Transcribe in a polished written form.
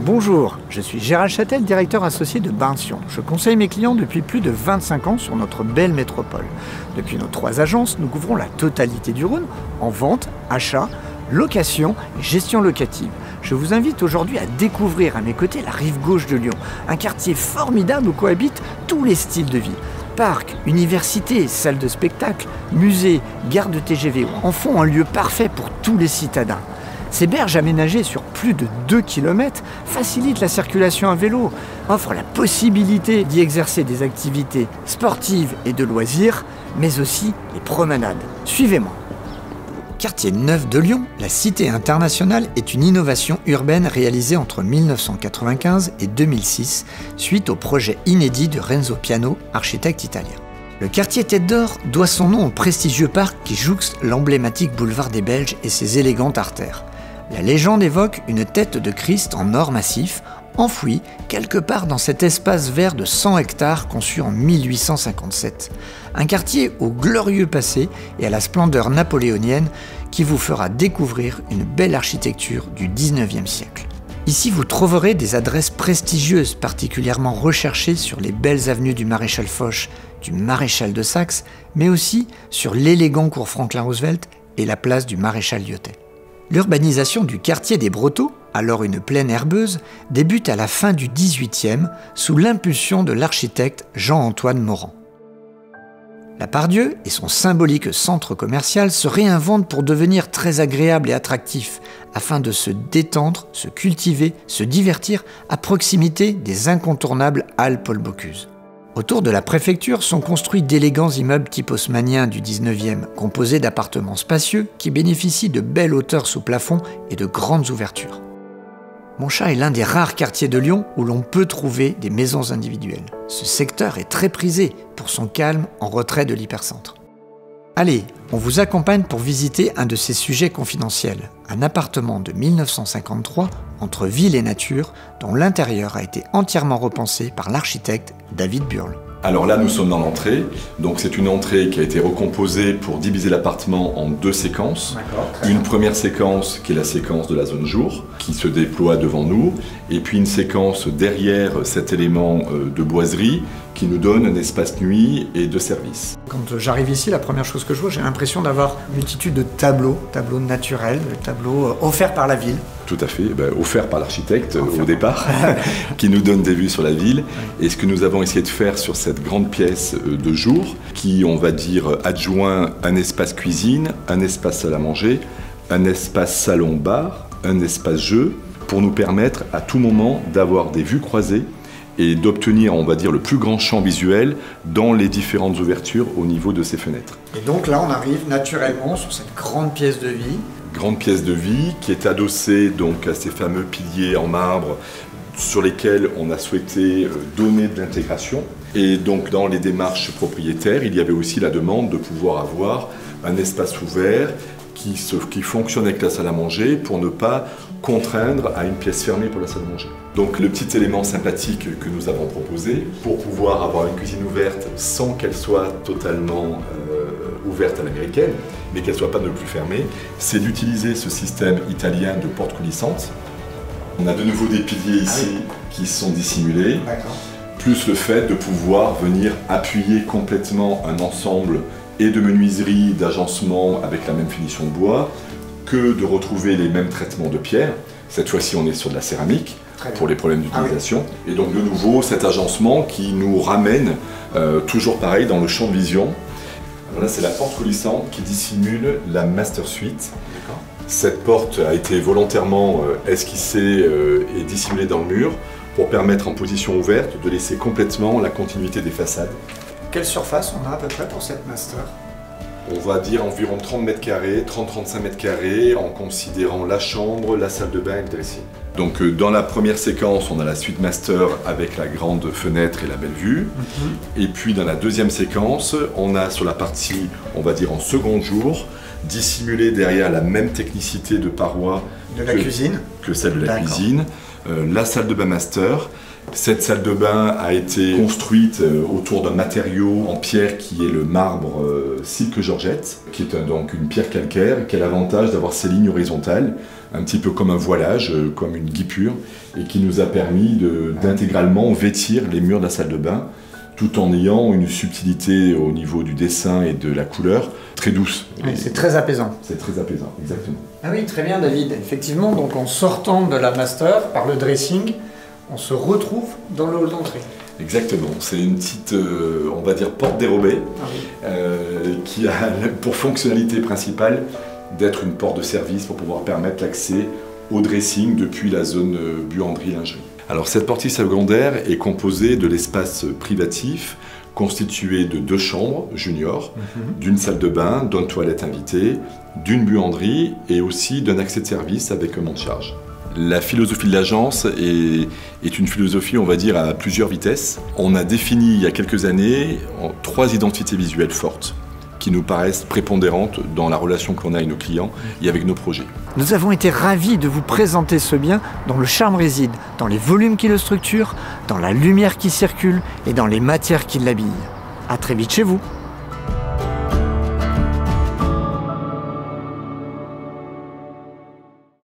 Bonjour, je suis Gérald Châtel, directeur associé de Barnsion. Je conseille mes clients depuis plus de 25 ans sur notre belle métropole. Depuis nos 3 agences, nous couvrons la totalité du Rhône en vente, achat, location et gestion locative. Je vous invite aujourd'hui à découvrir à mes côtés la rive gauche de Lyon, un quartier formidable où cohabitent tous les styles de vie. Parcs, universités, salles de spectacle, musées, gares de TGV en font un lieu parfait pour tous les citadins. Ces berges aménagées sur plus de 2 km facilitent la circulation à vélo, offrent la possibilité d'y exercer des activités sportives et de loisirs, mais aussi les promenades. Suivez-moi. Quartier neuf de Lyon, la Cité internationale est une innovation urbaine réalisée entre 1995 et 2006 suite au projet inédit de Renzo Piano, architecte italien. Le quartier Tête d'Or doit son nom au prestigieux parc qui jouxte l'emblématique boulevard des Belges et ses élégantes artères. La légende évoque une tête de Christ en or massif, enfouie quelque part dans cet espace vert de 100 hectares conçu en 1857. Un quartier au glorieux passé et à la splendeur napoléonienne qui vous fera découvrir une belle architecture du 19e siècle. Ici, vous trouverez des adresses prestigieuses particulièrement recherchées sur les belles avenues du Maréchal Foch, du Maréchal de Saxe, mais aussi sur l'élégant cours Franklin-Roosevelt et la place du Maréchal Lyotet. L'urbanisation du quartier des Brotteaux, alors une plaine herbeuse, débute à la fin du XVIIIe sous l'impulsion de l'architecte Jean-Antoine Morand. La Part-Dieu et son symbolique centre commercial se réinventent pour devenir très agréable et attractif, afin de se détendre, se cultiver, se divertir à proximité des incontournables halles Paul Bocuse. Autour de la préfecture sont construits d'élégants immeubles type haussmannien du 19e, composés d'appartements spacieux qui bénéficient de belles hauteurs sous plafond et de grandes ouvertures. Montchat est l'un des rares quartiers de Lyon où l'on peut trouver des maisons individuelles. Ce secteur est très prisé pour son calme en retrait de l'hypercentre. Allez, on vous accompagne pour visiter un de ces sujets confidentiels, un appartement de 1953 entre ville et nature dont l'intérieur a été entièrement repensé par l'architecte David Burle. Alors là, nous sommes dans l'entrée. Donc c'est une entrée qui a été recomposée pour diviser l'appartement en 2 séquences. Une première séquence qui est la séquence de la zone jour, qui se déploie devant nous, et puis une séquence derrière cet élément de boiserie qui nous donne un espace nuit et de service. Quand j'arrive ici, la première chose que je vois, j'ai l'impression d'avoir une multitude de tableaux naturels, tableaux offerts par la ville. Tout à fait, offert par l'architecte au départ, qui nous donne des vues sur la ville. Et ce que nous avons essayé de faire sur cette grande pièce de jour, qui, on va dire, adjoint un espace cuisine, un espace salle à manger, un espace salon-bar, un espace jeu, pour nous permettre à tout moment d'avoir des vues croisées et d'obtenir, on va dire, le plus grand champ visuel dans les différentes ouvertures au niveau de ces fenêtres. Et donc là, on arrive naturellement sur cette grande pièce de vie. Grande pièce de vie qui est adossée donc à ces fameux piliers en marbre sur lesquels on a souhaité donner de l'intégration. Et donc dans les démarches propriétaires, il y avait aussi la demande de pouvoir avoir un espace ouvert qui fonctionne avec la salle à manger pour ne pas contraindre à une pièce fermée pour la salle à manger. Donc le petit élément sympathique que nous avons proposé pour pouvoir avoir une cuisine ouverte sans qu'elle soit totalement ouverte à l'américaine, mais qu'elle ne soit pas non plus fermée, c'est d'utiliser ce système italien de porte coulissante. On a de nouveau des piliers ici qui sont dissimulés, plus le fait de pouvoir venir appuyer complètement un ensemble et de menuiserie, d'agencement avec la même finition de bois, que de retrouver les mêmes traitements de pierre. Cette fois-ci, on est sur de la céramique pour les problèmes d'utilisation. Et donc de nouveau, cet agencement qui nous ramène toujours pareil dans le champ de vision. Alors là, c'est la porte coulissante qui dissimule la Master Suite. Cette porte a été volontairement esquissée et dissimulée dans le mur pour permettre en position ouverte de laisser complètement la continuité des façades. Quelle surface on a à peu près pour cette master? On va dire environ 30 mètres carrés, 30-35 mètres carrés, en considérant la chambre, la salle de bain et le dressing. Donc dans la première séquence, on a la suite master avec la grande fenêtre et la belle vue. Et puis dans la deuxième séquence, on a sur la partie, on va dire en second jour, dissimulé derrière la même technicité de parois de la cuisine que celle de la cuisine, la salle de bain master, Cette salle de bain a été construite autour d'un matériau en pierre qui est le marbre Silke Georgette, qui est donc une pierre calcaire qui a l'avantage d'avoir ses lignes horizontales, un petit peu comme un voilage, comme une guipure, et qui nous a permis d'intégralement vêtir les murs de la salle de bain, tout en ayant une subtilité au niveau du dessin et de la couleur très douce. Oui, c'est très apaisant. C'est très apaisant, exactement. Ah oui, très bien David. Effectivement, donc en sortant de la master par le dressing, on se retrouve dans le hall d'entrée. Exactement, c'est une petite, on va dire, porte dérobée qui a pour fonctionnalité principale d'être une porte de service pour pouvoir permettre l'accès au dressing depuis la zone buanderie-lingerie. Alors cette partie secondaire est composée de l'espace privatif constitué de 2 chambres juniors, d'une salle de bain, d'une toilette invitée, d'une buanderie et aussi d'un accès de service avec un monte-charge. La philosophie de l'agence est une philosophie, on va dire, à plusieurs vitesses. On a défini il y a quelques années 3 identités visuelles fortes qui nous paraissent prépondérantes dans la relation qu'on a avec nos clients et avec nos projets. Nous avons été ravis de vous présenter ce bien dont le charme réside dans les volumes qui le structurent, dans la lumière qui circule et dans les matières qui l'habillent. À très vite chez vous.